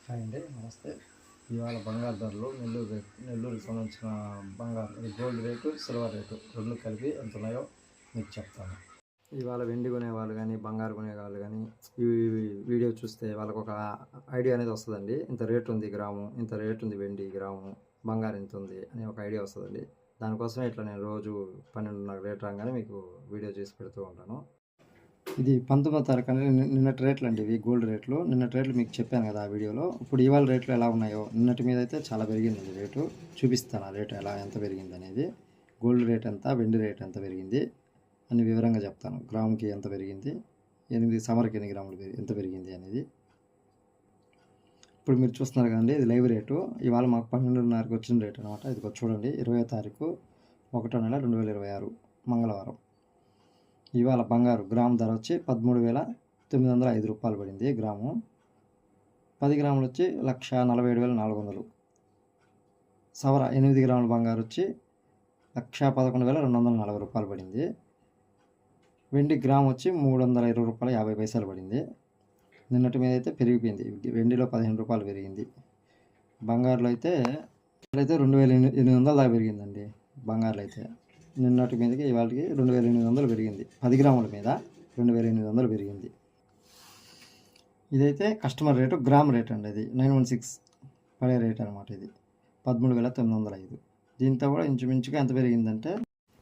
Hi అండి, నమస్తే. ఇవాళ బంగారు ధరలు నెల్లూరుకి సంబంధించిన బంగారు గోల్డ్ రేటు, సిల్వర్ రేటు రెండు కలిపి ఎంత ఉన్నాయో మీకు చెప్తాను. ఇవాళ వెండి కొనేవాళ్ళు కానీ బంగారు కొనేవాళ్ళు కానీ ఈ వీడియో చూస్తే వాళ్ళకు ఒక ఐడియా అనేది వస్తుందండి. ఇంత రేటు ఉంది గ్రాము, ఇంత రేటు ఉంది వెండి గ్రాము, బంగారు ఎంత ఉంది అని ఒక ఐడియా వస్తుందండి. దానికోసమే ఇట్లా నేను రోజు 12:30 రేటు రాగానే మీకు వీడియో చేసి పెడుతూ ఉంటాను. ఇది 19వ తారీఖు అనేది నిన్నటి రేట్లు అండి. ఇవి గోల్డ్ రేట్లు. నిన్నటి రేట్లు మీకు చెప్పాను కదా ఆ వీడియోలో. ఇప్పుడు ఇవాళ రేట్లు ఎలా ఉన్నాయో, నిన్నటి మీద అయితే చాలా పెరిగిందండి రేటు. చూపిస్తాను ఆ రేటు ఎంత పెరిగింది అనేది. గోల్డ్ రేట్ ఎంత, వెండి రేట్ ఎంత పెరిగింది అని వివరంగా చెప్తాను. గ్రాముకి ఎంత పెరిగింది, సవర్కి 8 గ్రాములు ఎంత పెరిగింది అనేది. ఇప్పుడు మీరు చూస్తున్నారు కదండి, ఇది లైవ్ రేటు. ఇవాళ మాకు 12:30కి వచ్చిన రేటు అనమాట. ఇది చూడండి, 20వ తారీఖు 1వ నెల 2026 మంగళవారం. ఇవాళ బంగారు గ్రాము ధర వచ్చి 13,905 రూపాయలు పడింది గ్రాము. 10 గ్రాములు వచ్చి 1,47,400. సవర 8 గ్రాముల బంగారు వచ్చి 1,11,240 రూపాయలు పడింది. వెండి గ్రాము వచ్చి 320 రూపాయలు 50 పైసలు పడింది. నిన్నటి మీద అయితే పెరిగిపోయింది. వెండిలో 15 రూపాయలు పెరిగింది. బంగారులో అయితే 2,800 దాకా పెరిగిందండి. బంగారులో అయితే నిన్నటి మీదకి ఇవాళకి 2,800 పెరిగింది. 10 గ్రాముల మీద 2,800 పెరిగింది. ఇదైతే కస్టమర్ రేటు, గ్రామ్ రేట్ అండి. అది 916 పడే రేట్ అనమాట. ఇది 13,905. దీంతో కూడా ఇంచుమించుగా ఎంత పెరిగిందంటే,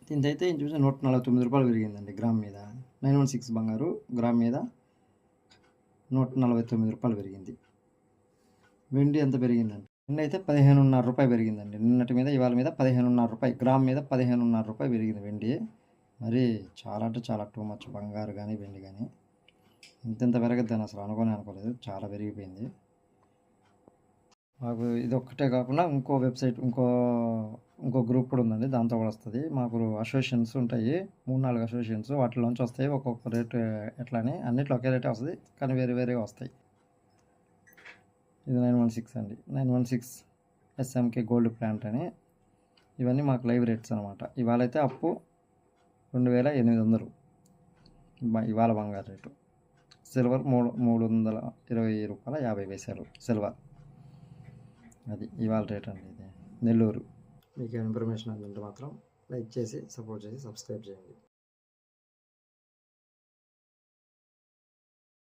దీంతో అయితే ఇంచుమించు 149 రూపాయలు పెరిగిందండి గ్రామ్ మీద. 916 బంగారు గ్రామ్ మీద 149 రూపాయలు పెరిగింది. వెండి ఎంత పెరిగిందండి? వెండి అయితే 15.5 రూపాయలు పెరిగిందండి. నిన్నటి మీద ఇవాళ మీద 15.5 రూపాయలు, గ్రామ్ మీద 15.5 రూపాయలు పెరిగింది వెండి. మరి చాలా అంటే చాలా టూ మచ్. బంగారు కానీ వెండి కానీ ఇంత పెరగద్దని అసలు అనుకోలేదు. చాలా పెరిగిపోయింది. మాకు ఇది ఒక్కటే కాకుండా ఇంకో వెబ్సైట్, ఇంకో గ్రూప్ కూడా ఉందండి. దాంతో కూడా వస్తుంది. మాకు అసోసియేషన్స్ ఉంటాయి, 3-4 అసోసియేషన్స్. వాటిలోంచి వస్తాయి. ఒక్కొక్క రేటు ఎట్లా అని, అన్నిట్లో ఒకే రేటే వస్తుంది కానీ వేరేగా వస్తాయి. ఇది 916 అండి. 916 SMK గోల్డ్ ప్లాంట్ అని. ఇవన్నీ మాకు లైవ్ రేట్స్ అనమాట. ఇవాళ అయితే అప్పు 2,800 ఇవాళ బంగారు రేటు. సిల్వర్ 320 రూపాయల 50 పైసలు సిల్వర్. అది ఇవాళ రేట్ అండి. ఇది నెల్లూరు. మీకు ఇన్ఫర్మేషన్ అందింటే మాత్రం లైక్ చేసి, సపోర్ట్ చేసి, సబ్స్క్రైబ్ చేయండి.